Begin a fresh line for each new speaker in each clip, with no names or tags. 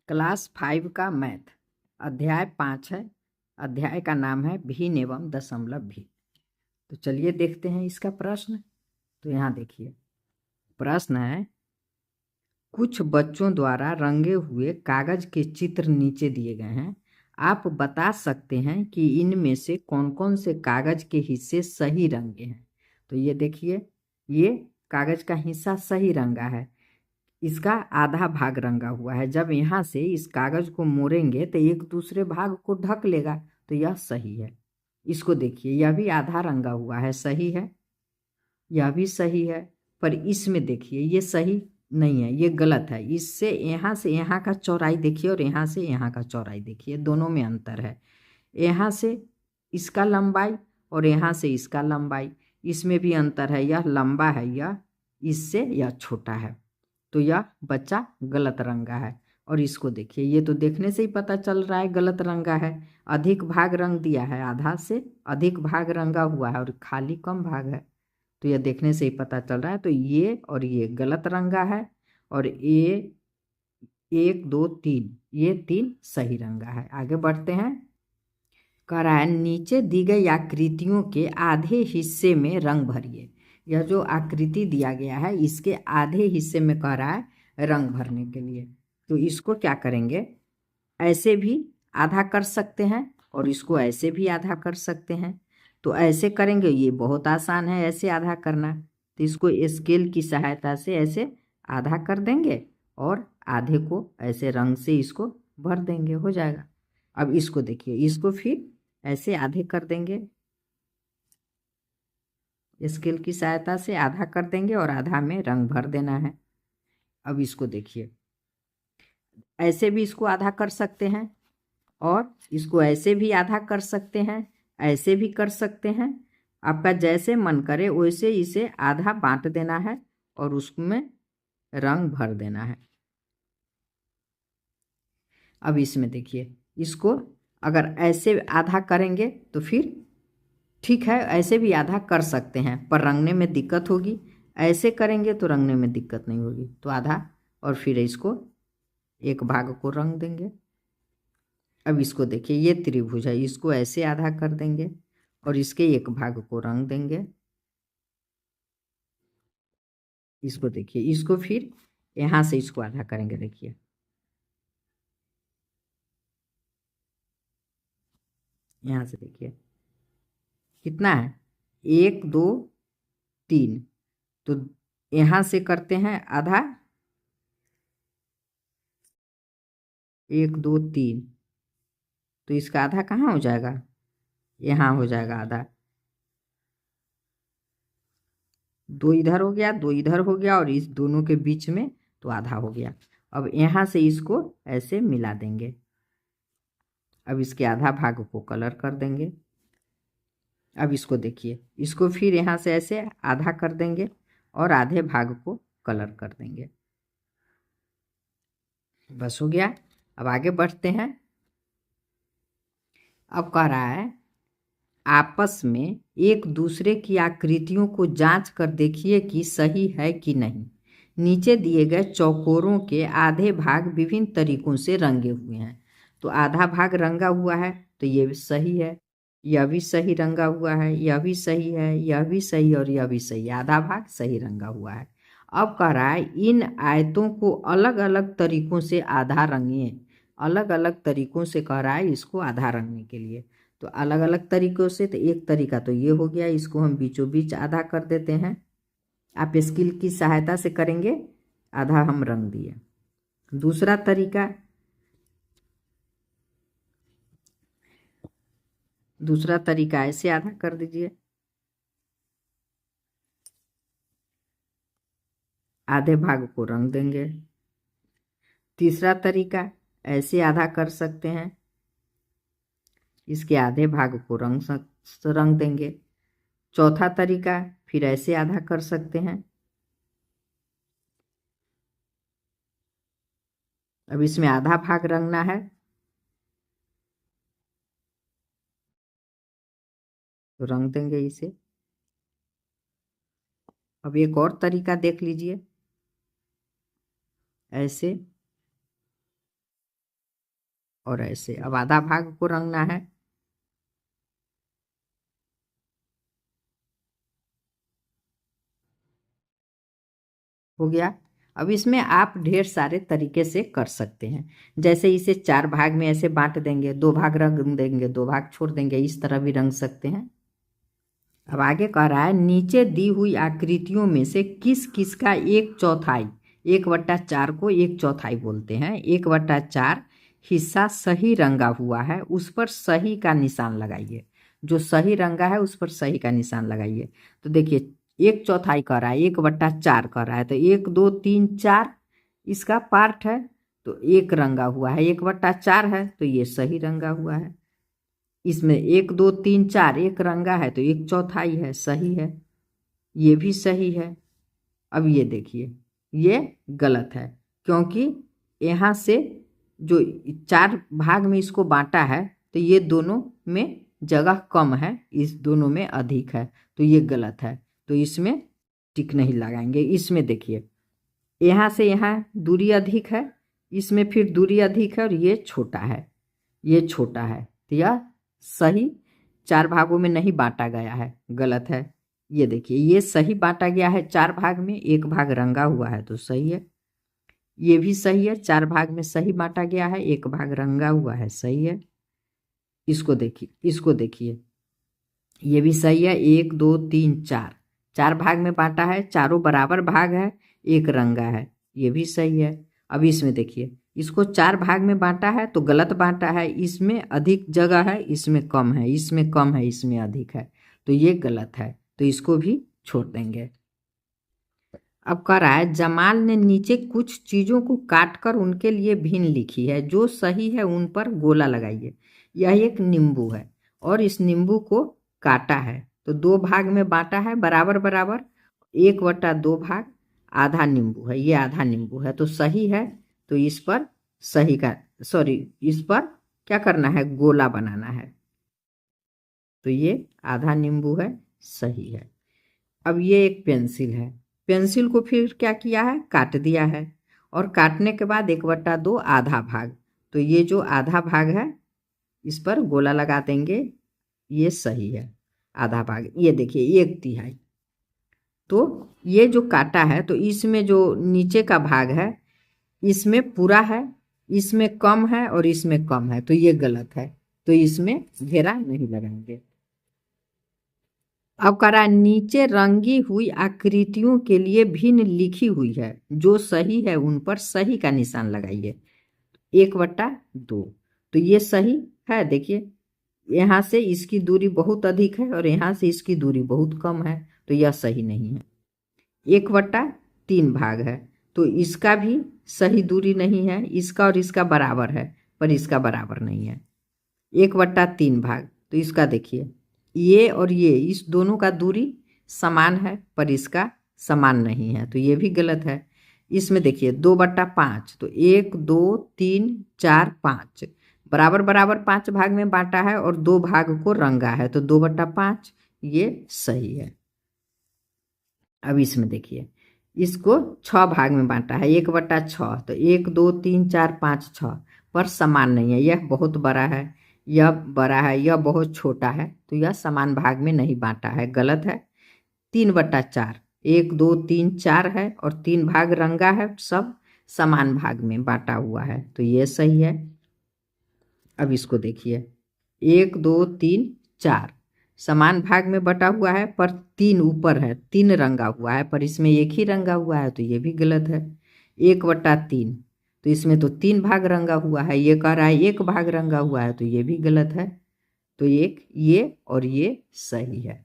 Class 5 का math अध्याय 5 है। अध्याय का नाम है भिन्न एवं दशमलव भिन्न। तो चलिए देखते हैं इसका प्रश्न। तो यहाँ देखिए प्रश्न है, कुछ बच्चों द्वारा रंगे हुए कागज के चित्र नीचे दिए गए हैं। आप बता सकते हैं कि इनमें से कौन कौन से कागज के हिस्से सही रंगे हैं। तो ये देखिए, ये कागज का हिस्सा सही रंगा है, इसका आधा भाग रंगा हुआ है। जब यहाँ से इस कागज को मोड़ेंगे तो एक दूसरे भाग को ढक लेगा, तो यह सही है। इसको देखिए, यह भी आधा रंगा हुआ है, सही है। यह भी सही है, पर इसमें देखिए ये सही नहीं है, ये गलत है। इससे यहाँ का चौड़ाई देखिए और यहाँ से यहाँ का चौड़ाई देखिए, दोनों में अंतर है। यहाँ से इसका लंबाई और यहाँ से इसका लंबाई, इसमें भी अंतर है। यह लंबा है, यह इससे यह छोटा है, तो यह बच्चा गलत रंगा है। और इसको देखिए, ये तो देखने से ही पता चल रहा है गलत रंगा है। अधिक भाग रंग दिया है, आधा से अधिक भाग रंगा हुआ है और खाली कम भाग है, तो यह देखने से ही पता चल रहा है। तो ये और ये गलत रंगा है और ये 1 2 3, ये 3 सही रंगा है। आगे बढ़ते हैं। कह रहा है, नीचे दी गई आकृतियों के आधे हिस्से में रंग भरिए। यह जो आकृति दिया गया है इसके आधे हिस्से में कह रहा है रंग भरने के लिए। तो इसको क्या करेंगे, ऐसे भी आधा कर सकते हैं और इसको ऐसे भी आधा कर सकते हैं। तो ऐसे करेंगे, ये बहुत आसान है ऐसे आधा करना। तो इसको स्केल की सहायता से ऐसे आधा कर देंगे और आधे को ऐसे रंग से इसको भर देंगे, हो जाएगा। अब इसको देखिए, इसको फिर ऐसे आधे कर देंगे, स्केल की सहायता से आधा कर देंगे और आधा में रंग भर देना है। अब इसको देखिए, ऐसे भी इसको आधा कर सकते हैं और इसको ऐसे भी आधा कर सकते हैं, ऐसे भी कर सकते हैं। आपका जैसे मन करे वैसे इसे आधा बांट देना है और उसमें रंग भर देना है। अब इसमें देखिए, इसको अगर ऐसे आधा करेंगे तो फिर ठीक है, ऐसे भी आधा कर सकते हैं पर रंगने में दिक्कत होगी। ऐसे करेंगे तो रंगने में दिक्कत नहीं होगी, तो आधा और फिर इसको एक भाग को रंग देंगे। अब इसको देखिए, ये त्रिभुज है, इसको ऐसे आधा कर देंगे और इसके एक भाग को रंग देंगे। इसको देखिए, इसको फिर यहाँ से इसको आधा करेंगे। देखिए यहाँ से देखिए कितना है, 1 2 3। तो यहाँ से करते हैं आधा, 1 2 3। तो इसका आधा कहाँ हो जाएगा, यहाँ हो जाएगा आधा। 2 इधर हो गया, 2 इधर हो गया और इस दोनों के बीच में तो आधा हो गया। अब यहाँ से इसको ऐसे मिला देंगे। अब इसके आधा भाग को कलर कर देंगे। अब इसको देखिए, इसको फिर यहाँ से ऐसे आधा कर देंगे और आधे भाग को कलर कर देंगे। बस हो गया। अब आगे बढ़ते हैं। अब कह रहा है, आपस में एक दूसरे की आकृतियों को जांच कर देखिए कि सही है कि नहीं। नीचे दिए गए चौकोरों के आधे भाग विभिन्न तरीकों से रंगे हुए हैं। तो आधा भाग रंगा हुआ है तो ये भी सही है, यह भी सही रंगा हुआ है, यह भी सही है, यह भी सही और यह भी सही है। आधा भाग सही रंगा हुआ है। अब कह रहा है, इन आयतों को अलग अलग तरीकों से आधा रंगिए। अलग अलग तरीकों से कह रहा है इसको आधा रंगने के लिए। तो अलग अलग तरीकों से, तो एक तरीका तो ये हो गया, इसको हम बीचों बीच आधा कर देते हैं। आप स्केल की सहायता से करेंगे, आधा हम रंग दिए। दूसरा तरीका, ऐसे आधा कर दीजिए, आधे भाग को रंग देंगे। तीसरा तरीका, ऐसे आधा कर सकते हैं, इसके आधे भाग को रंग देंगे। चौथा तरीका, फिर ऐसे आधा कर सकते हैं। अब इसमें आधा भाग रंगना है तो रंग देंगे इसे। अब एक और तरीका देख लीजिए, ऐसे और ऐसे। अब आधा भाग को रंगना है। हो गया। अब इसमें आप ढेर सारे तरीके से कर सकते हैं। जैसे इसे 4 भाग में ऐसे बांट देंगे, 2 भाग रंग देंगे, 2 भाग छोड़ देंगे, इस तरह भी रंग सकते हैं। अब आगे कह रहा है नीचे दी हुई आकृतियों में से किस किस का 1/4, 1/4 को 1/4 बोलते हैं, 1/4 हिस्सा सही रंगा हुआ है, उस पर सही का निशान लगाइए। जो सही रंगा है उस पर सही का निशान लगाइए। तो देखिए 1/4 कर रहा है, 1/4 कर रहा है, तो 1 2 3 4 इसका पार्ट है, तो 1 रंगा हुआ है, 1/4 है तो ये सही रंगा हुआ है। इसमें 1 2 3 4 1 रंगा है तो 1/4 है, सही है, ये भी सही है। अब ये देखिए ये गलत है, क्योंकि यहाँ से जो 4 भाग में इसको बांटा है तो ये दोनों में जगह कम है, इस दोनों में अधिक है, तो ये गलत है। तो इसमें टिक नहीं लगाएंगे। इसमें देखिए यहाँ से यहाँ दूरी अधिक है, इसमें फिर दूरी अधिक है और ये छोटा है, ये छोटा है, तो यह सही 4 भागों में नहीं बांटा गया है, गलत है। ये देखिए ये सही बांटा गया है 4 भाग में, 1 भाग रंगा हुआ है तो सही है। ये भी सही है, 4 भाग में सही बांटा गया है, 1 भाग रंगा हुआ है, सही है। इसको देखिए, इसको देखिए, ये भी सही है, 1 2 3 4 4 भाग में बांटा है, चारों बराबर भाग है, 1 रंगा है, ये भी सही है। अब इसमें देखिए इसको 4 भाग में बांटा है तो गलत बांटा है, इसमें अधिक जगह है, इसमें कम है, इसमें कम है, इसमें अधिक है, तो ये गलत है, तो इसको भी छोड़ देंगे। अब कह रहा है जमाल ने नीचे कुछ चीज़ों को काटकर उनके लिए भिन्न लिखी है, जो सही है उन पर गोला लगाइए। यह एक नींबू है और इस नींबू को काटा है, तो 2 भाग में बांटा है बराबर बराबर, 1/2 भाग आधा नींबू है, ये आधा नींबू है तो सही है। तो इस पर सही का इस पर क्या करना है, गोला बनाना है, तो ये आधा नींबू है, सही है। अब ये एक पेंसिल है, पेंसिल को फिर क्या किया है, काट दिया है, और काटने के बाद 1/2 आधा भाग, तो ये जो आधा भाग है इस पर गोला लगा देंगे, ये सही है, आधा भाग। ये देखिए 1/3, तो ये जो काटा है तो इसमें जो नीचे का भाग है इसमें पूरा है, इसमें कम है और इसमें कम है, तो ये गलत है, तो इसमें घेरा नहीं लगाएंगे। अब कह रहा है नीचे रंगी हुई आकृतियों के लिए भिन्न लिखी हुई है, जो सही है उन पर सही का निशान लगाइए। 1/2, तो ये सही है। देखिए यहाँ से इसकी दूरी बहुत अधिक है और यहाँ से इसकी दूरी बहुत कम है, तो यह सही नहीं है। 1/3 भाग है तो इसका भी सही दूरी नहीं है, इसका और इसका बराबर है पर इसका बराबर नहीं है। 1/3 भाग, तो इसका देखिए ये और ये इस दोनों का दूरी समान है पर इसका समान नहीं है, तो ये भी गलत है। इसमें देखिए 2/5, तो 1 2 3 4 5 बराबर बराबर 5 भाग में बांटा है और 2 भाग को रंगा है, तो 2/5 ये सही है। अब इसमें देखिए इसको 6 भाग में बांटा है, 1/6, तो 1 2 3 4 5 6 पर समान नहीं है, यह बहुत बड़ा है, यह बड़ा है, यह बहुत छोटा है, तो यह समान भाग में नहीं बांटा है, गलत है। 3/4, 1 2 3 4 है और 3 भाग रंगा है, सब समान भाग में बांटा हुआ है, तो ये सही है। अब इसको देखिए 1 2 3 4 समान भाग में बटा हुआ है पर 3 ऊपर है, 3 रंगा हुआ है पर इसमें 1 ही रंगा हुआ है, तो ये भी गलत है। 1/3, तो इसमें तो 3 भाग रंगा हुआ है, ये कह रहा है 1 भाग रंगा हुआ है, तो ये भी गलत है। तो एक ये और ये सही है।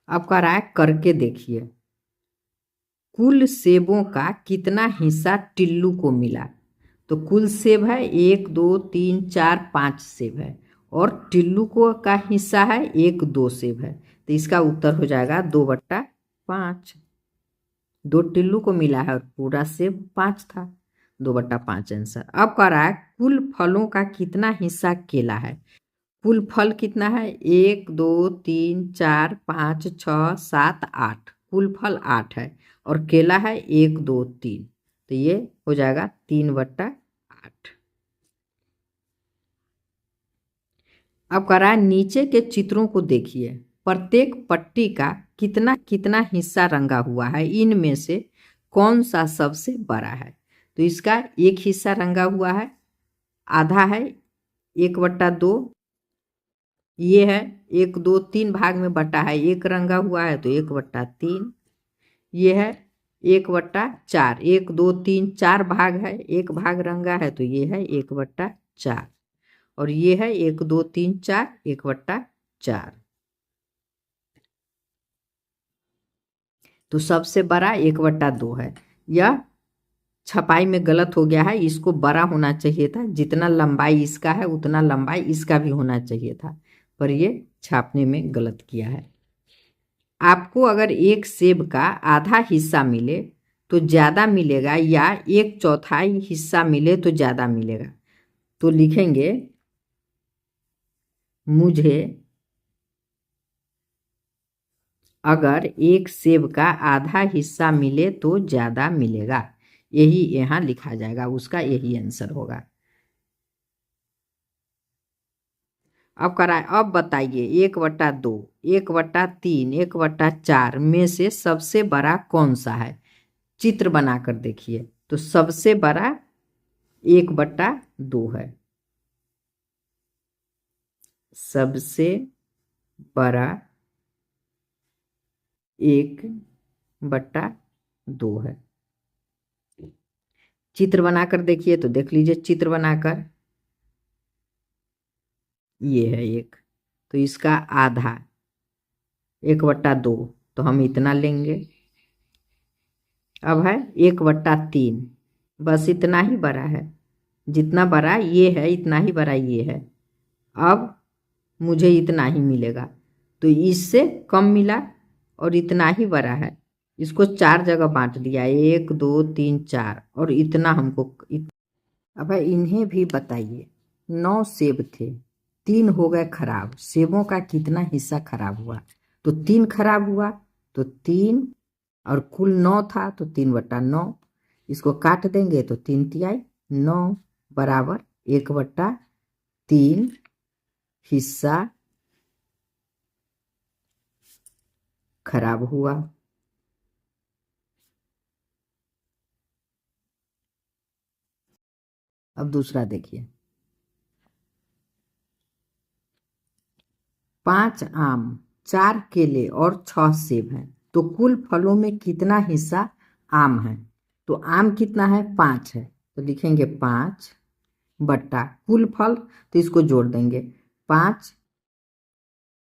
अब कह रहा है करके देखिए कुल सेबों का कितना हिस्सा टिल्लू को मिला। तो कुल सेब है 1 2 3 4 5 सेब है और टिल्लू को का हिस्सा है 1 2 सेब है, तो इसका उत्तर हो जाएगा 2/5। 2 टिल्लू को मिला है और पूरा सेब 5 था, 2/5 आंसर। अब कह रहा है कुल फलों का कितना हिस्सा केला है। कुल फल कितना है, 1 2 3 4 5 6 7 8, कुल फल 8 है और केला है 1 2 3, तो ये हो जाएगा 3/8। अब कह रहा है नीचे के चित्रों को देखिए, प्रत्येक पट्टी का कितना कितना हिस्सा रंगा हुआ है, इनमें से कौन सा सबसे बड़ा है। तो इसका एक हिस्सा रंगा हुआ है, आधा है, 1/2, ये है 1, 2, 3 भाग में बटा है, एक रंगा हुआ है तो 1/3, ये है 1/4, 1, 2, 3, 4 भाग है, एक भाग रंगा है तो ये है 1/4, और ये है 1, 2, 3, 4, 1/4। तो सबसे बड़ा 1/2 है। यह छपाई में गलत हो गया है, इसको बड़ा होना चाहिए था, जितना लंबाई इसका है उतना लंबाई इसका भी होना चाहिए था, पर ये छापने में गलत किया है। आपको अगर एक सेब का आधा हिस्सा मिले तो ज़्यादा मिलेगा, या 1/4 हिस्सा मिले तो ज़्यादा मिलेगा। तो लिखेंगे मुझे अगर एक सेब का आधा हिस्सा मिले तो ज़्यादा मिलेगा, यही यहाँ लिखा जाएगा, उसका यही आंसर होगा। अब कराए, अब बताइए 1/2, 1/3, 1/4 में से सबसे बड़ा कौन सा है। चित्र बनाकर देखिए, तो सबसे बड़ा 1/2 है, सबसे बड़ा 1/2 है। चित्र बनाकर देखिए, तो देख लीजिए चित्र बनाकर, ये है एक, तो इसका आधा 1/2, तो हम इतना लेंगे। अब है 1/3, बस इतना ही बड़ा है, जितना बड़ा ये है इतना ही बड़ा ये है। अब मुझे इतना ही मिलेगा, तो इससे कम मिला और इतना ही बड़ा है, इसको 4 जगह बांट दिया, 1, 2, 3, 4, और इतना हमको अब इन्हें भी बताइए। 9 सेब थे, 3 हो गए खराब, सेबों का कितना हिस्सा खराब हुआ। तो 3 खराब हुआ, तो 3, और कुल 9 था तो 3/9, इसको काट देंगे तो 3×9 बराबर 1/3 हिस्सा खराब हुआ। अब दूसरा देखिए, 5 आम, 4 केले और 6 सेब हैं, तो कुल फलों में कितना हिस्सा आम है। तो आम कितना है, 5 है, तो लिखेंगे 5 बट्टा कुल फल, तो इसको जोड़ देंगे, 5,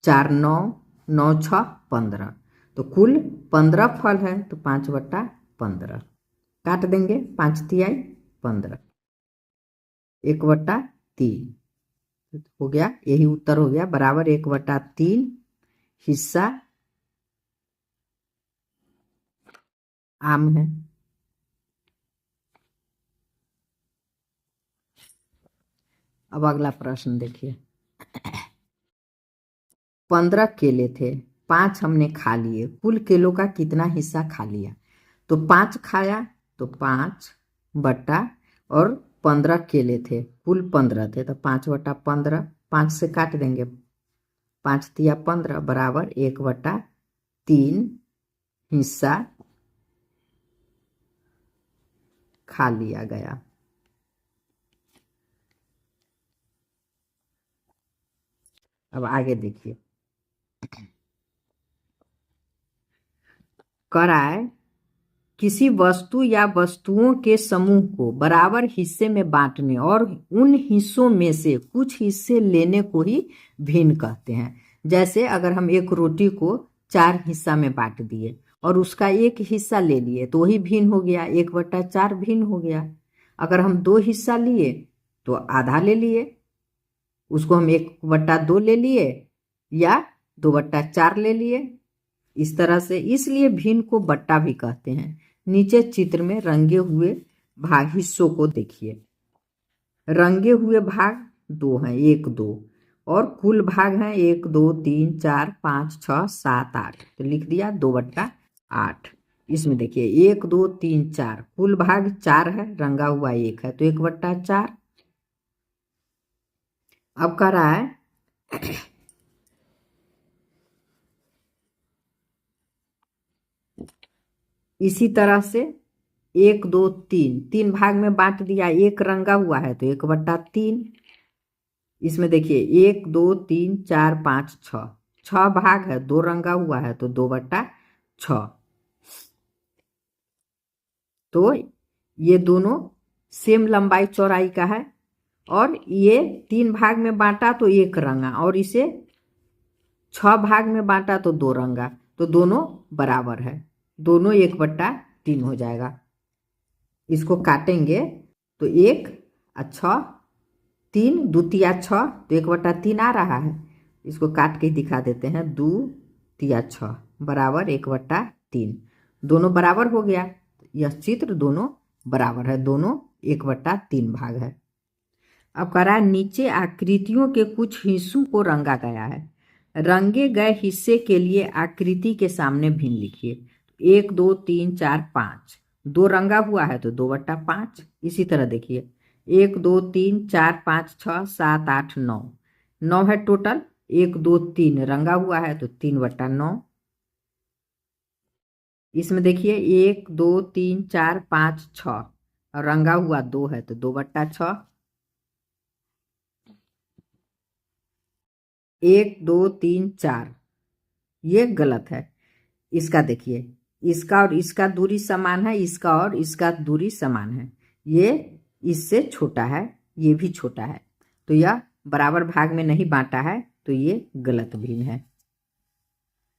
4, 9, 9, 6, 15, तो कुल 15 फल है, तो 5/15 काट देंगे, 5×3 = 15, 1/3 हो गया, यही उत्तर हो गया, बराबर 1/3 हिस्सा आम है। अब अगला प्रश्न देखिए, 15 केले थे, 5 हमने खा लिए, कुल केलों का कितना हिस्सा खा लिया। तो 5 खाया तो 5 बट्टा, और 15 केले थे, कुल 15 थे, तो 5/15, 5 से काट देंगे, 5×3 = 15 बराबर 1/3 हिस्सा खा लिया गया। अब आगे देखिए, कराए किसी वस्तु या वस्तुओं के समूह को बराबर हिस्से में बांटने और उन हिस्सों में से कुछ हिस्से लेने को ही भिन्न कहते हैं। जैसे अगर हम एक रोटी को 4 हिस्सा में बांट दिए और उसका एक हिस्सा ले लिए तो वही भिन्न हो गया, 1/4 भिन्न हो गया। अगर हम 2 हिस्सा लिए तो आधा ले लिए, उसको हम 1/2 ले लिए या 2/4 ले लिए, इस तरह से, इसलिए भिन्न को बट्टा भी कहते हैं। नीचे चित्र में रंगे हुए भाग हिस्सों को देखिए, रंगे हुए भाग 2 हैं, 1, 2, और कुल भाग हैं 1, 2, 3, 4, 5, 6, 7, 8, तो लिख दिया 2/8। इसमें देखिए 1, 2, 3, 4, कुल भाग 4 है, रंगा हुआ 1 है, तो 1/4। अब कह रहा है इसी तरह से 1 2 3 तीन भाग में बांट दिया, एक रंगा हुआ है तो 1/3। इसमें देखिए 1 2 3 4 5 6, 6 भाग है, 2 रंगा हुआ है तो 2/6। तो ये दोनों सेम लंबाई चौड़ाई का है, और ये 3 भाग में बांटा तो एक रंगा, और इसे 6 भाग में बांटा तो 2 रंगा, तो दोनों बराबर है, दोनों 1/3 हो जाएगा। इसको काटेंगे तो 1 और 6, 3 दूतिया 6, तो 1/3 आ रहा है। इसको काट के दिखा देते हैं, 2 तिया 6 बराबर 1/3, दोनों बराबर हो गया। यह चित्र दोनों बराबर है, दोनों 1/3 भाग है। अब कह रहा है नीचे आकृतियों के कुछ हिस्सों को रंगा गया है, रंगे गए हिस्से के लिए आकृति के सामने भिन्न लिखिए। 1 2 3 4 5, 2 रंगा हुआ है तो 2/5। इसी तरह देखिए 1 2 3 4 5 6 7 8 9, 9 है टोटल। 1 2 3 रंगा हुआ है तो 3/9। इसमें देखिए 1 2 3 4 5 6, और रंगा हुआ 2 है तो 2/6। 1 2 3 4 ये गलत है। इसका देखिए, इसका और इसका दूरी समान है, इसका और इसका दूरी समान है, ये इससे छोटा है, ये भी छोटा है, तो यह बराबर भाग में नहीं बांटा है, तो ये गलत भिन्न है।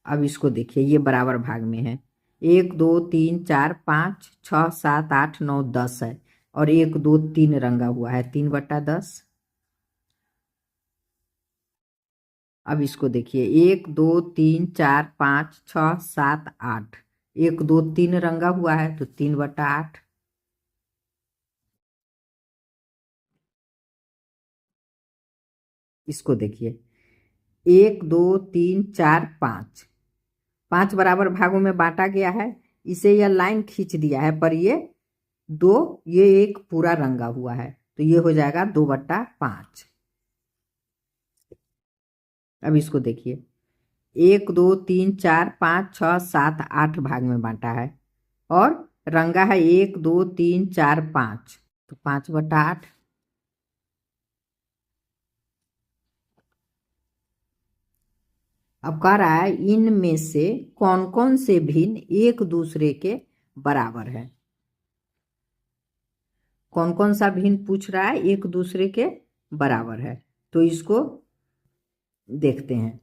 अब इसको देखिए, ये बराबर भाग में है। 1 2 3 4 5 6 7 8 9 10 है, और 1 2 3 रंगा हुआ है, 3/10। अब इसको देखिए 1 2 3 4 5 6 7 8, 1 2 3 रंगा हुआ है तो 3/8। इसको देखिए 1 2 3 4 5, 5 बराबर भागों में बांटा गया है। इसे यह लाइन खींच दिया है, पर ये 2, ये एक पूरा रंगा हुआ है, तो ये हो जाएगा 2/5। अब इसको देखिए 1 2 3 4 5 6 7 8 भाग में बांटा है, और रंगा है 1 2 3 4 5, तो 5/8। अब कह रहा है इनमें से कौन कौन से भिन्न एक दूसरे के बराबर है। कौन कौन सा भिन्न पूछ रहा है, एक दूसरे के बराबर है, तो इसको देखते हैं।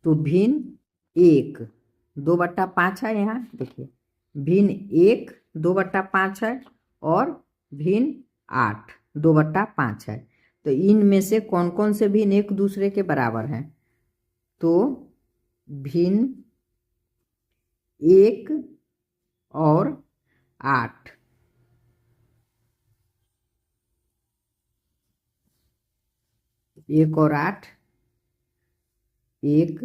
तो भिन्न 1 2/5 है, यहाँ देखिए भिन्न 1 2/5 है, और भिन्न 8 2/5 है। तो इनमें से कौन कौन से भिन्न एक दूसरे के बराबर हैं, तो भिन्न 1 और 8, एक और 8 एक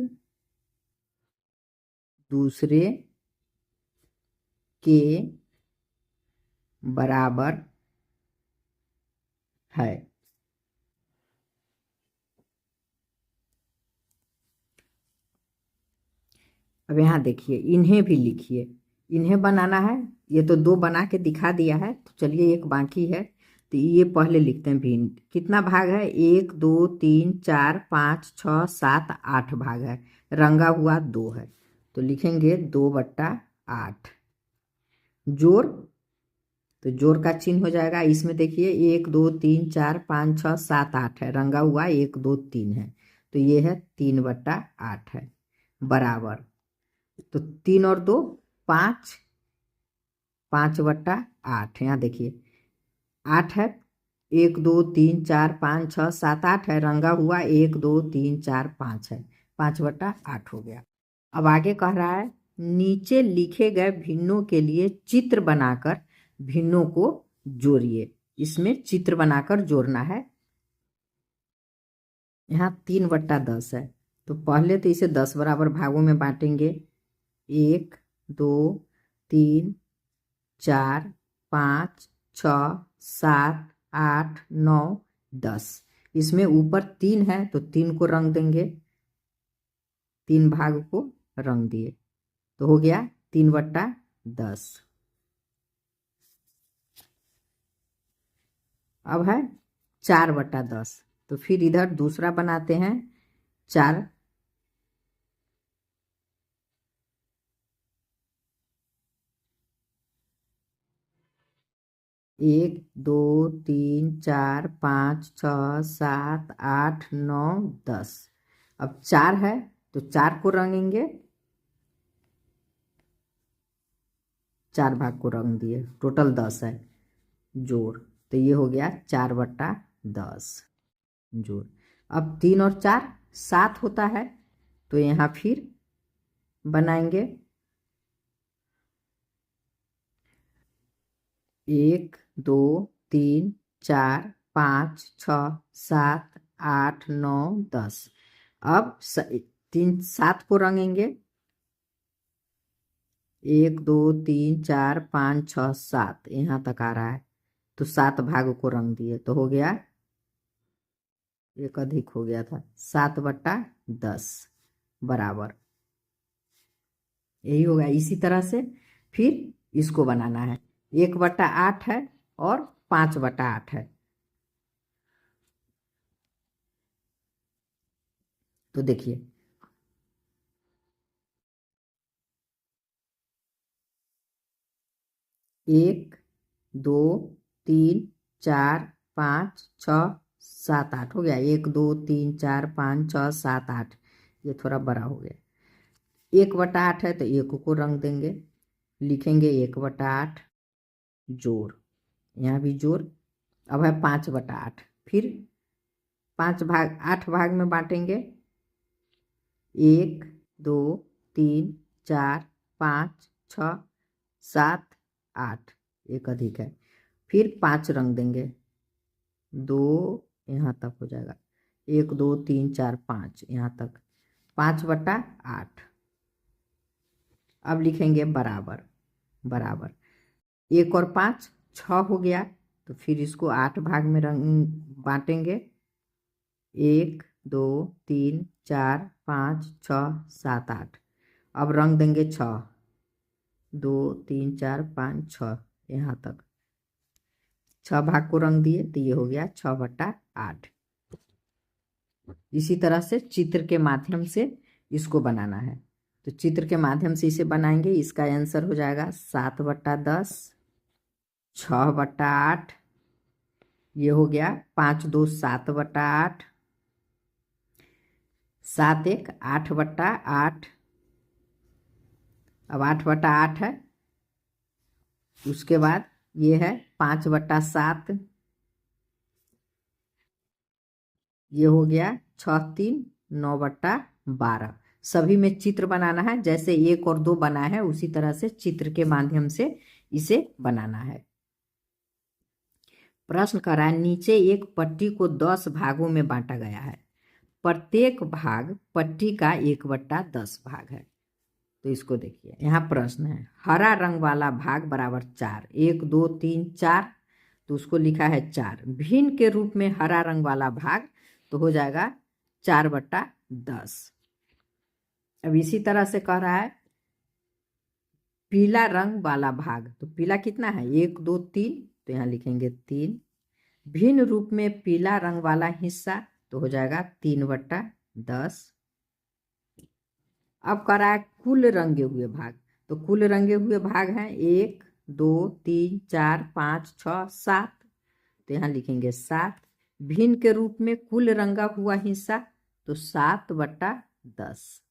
दूसरे के बराबर है। अब यहाँ देखिए, इन्हें भी लिखिए, इन्हें बनाना है। ये तो 2 बना के दिखा दिया है, तो चलिए एक बाकी है, तो ये पहले लिखते हैं। भिन्न कितना भाग है, 1 2 3 4 5 6 7 8 भाग है, रंगा हुआ 2 है, तो लिखेंगे 2/8। जोड़, तो जोड़ का चिन्ह हो जाएगा। इसमें देखिए 1 2 3 4 5 6 7 8 है, रंगा हुआ 1 2 3 है, तो ये है 3/8 है, बराबर। तो 3 और 2 5, 5/8। यहाँ देखिए 8 है, 1 2 3 4 5 6 7 8 है, रंगा हुआ 1 2 3 4 5 है, 5/8 हो गया। अब आगे कह रहा है नीचे लिखे गए भिन्नों के लिए चित्र बनाकर भिन्नों को जोड़िए। इसमें चित्र बनाकर जोड़ना है। यहाँ 3/10 है, तो पहले तो इसे 10 बराबर भागों में बांटेंगे। 1 2 3 4 5, 6, 7, 8, 9, 10। इसमें ऊपर 3 है तो 3 को रंग देंगे, 3 भाग को रंग दिए तो हो गया 3/10। अब है 4/10। तो फिर इधर दूसरा बनाते हैं 4। 1, 2, 3, 4, 5, 6, 7, 8, 9, 10। अब 4 है तो 4 को रंगेंगे, 4 भाग को रंग दिए, टोटल 10 है जोड़, तो ये हो गया 4/10 जोड़। अब 3 और 4 7 होता है तो यहाँ फिर बनाएंगे 1, 2, 3, 4, 5, 6, 7, 8, 9, 10। अब 3 7 को रंगेंगे, 1, 2, 3, 4, 5, 6, 7 यहाँ तक आ रहा है तो 7 भाग को रंग दिए तो हो गया, एक अधिक हो गया था, 7/10 बराबर, यही होगा। इसी तरह से फिर इसको बनाना है, 1/8 है और 5/8 है। तो देखिए 1, 2, 3, 4, 5, 6, 7, 8 हो गया, 1, 2, 3, 4, 5, 6, 7, 8, ये थोड़ा बड़ा हो गया। 1/8 है तो 1 को रंग देंगे, लिखेंगे 1/8 जोड़, यहाँ भी जोड़। अब है 5/8, फिर 5 भाग 8 भाग में बांटेंगे, 1, 2, 3, 4, 5, 6, 7, 8, एक अधिक है, फिर 5 रंग देंगे, 2 यहाँ तक हो जाएगा, 1, 2, 3, 4, 5 यहाँ तक, 5/8। अब लिखेंगे बराबर, बराबर 1 और 5 6 हो गया तो फिर इसको 8 भाग में रंग बांटेंगे, 1, 2, 3, 4, 5, 6, 7, 8। अब रंग देंगे 6, 2, 3, 4, 5, 6 यहाँ तक, 6 भाग को रंग दिए तो ये हो गया 6/8। इसी तरह से चित्र के माध्यम से इसको बनाना है, तो चित्र के माध्यम से इसे बनाएंगे। इसका आंसर हो जाएगा 7/10, 6/8, ये हो गया 5, 2, 7/8, 7, 1, 8/8। अब 8/8 है, उसके बाद ये है 5/7, ये हो गया 6, 3, 9/12। सभी में चित्र बनाना है, जैसे 1 और 2 बना है उसी तरह से चित्र के माध्यम से इसे बनाना है। प्रश्न कर रहा है, नीचे एक पट्टी को 10 भागों में बांटा गया है, प्रत्येक भाग पट्टी का 1/10 भाग है। तो इसको देखिए, यहाँ प्रश्न है, हरा रंग वाला भाग बराबर 4, 1, 2, 3, 4, तो उसको लिखा है 4। भिन्न के रूप में हरा रंग वाला भाग तो हो जाएगा 4/10। अब इसी तरह से कह रहा है पीला रंग वाला भाग, तो पीला कितना है, 1, 2, 3, तो यहाँ लिखेंगे 3। भिन्न रूप में पीला रंग वाला हिस्सा तो हो जाएगा 3/10। अब कह रहा है कुल रंगे हुए भाग, तो कुल रंगे हुए भाग हैं 1, 2, 3, 4, 5, 6, 7, तो यहाँ लिखेंगे 7। भिन्न के रूप में कुल रंगा हुआ हिस्सा तो 7/10।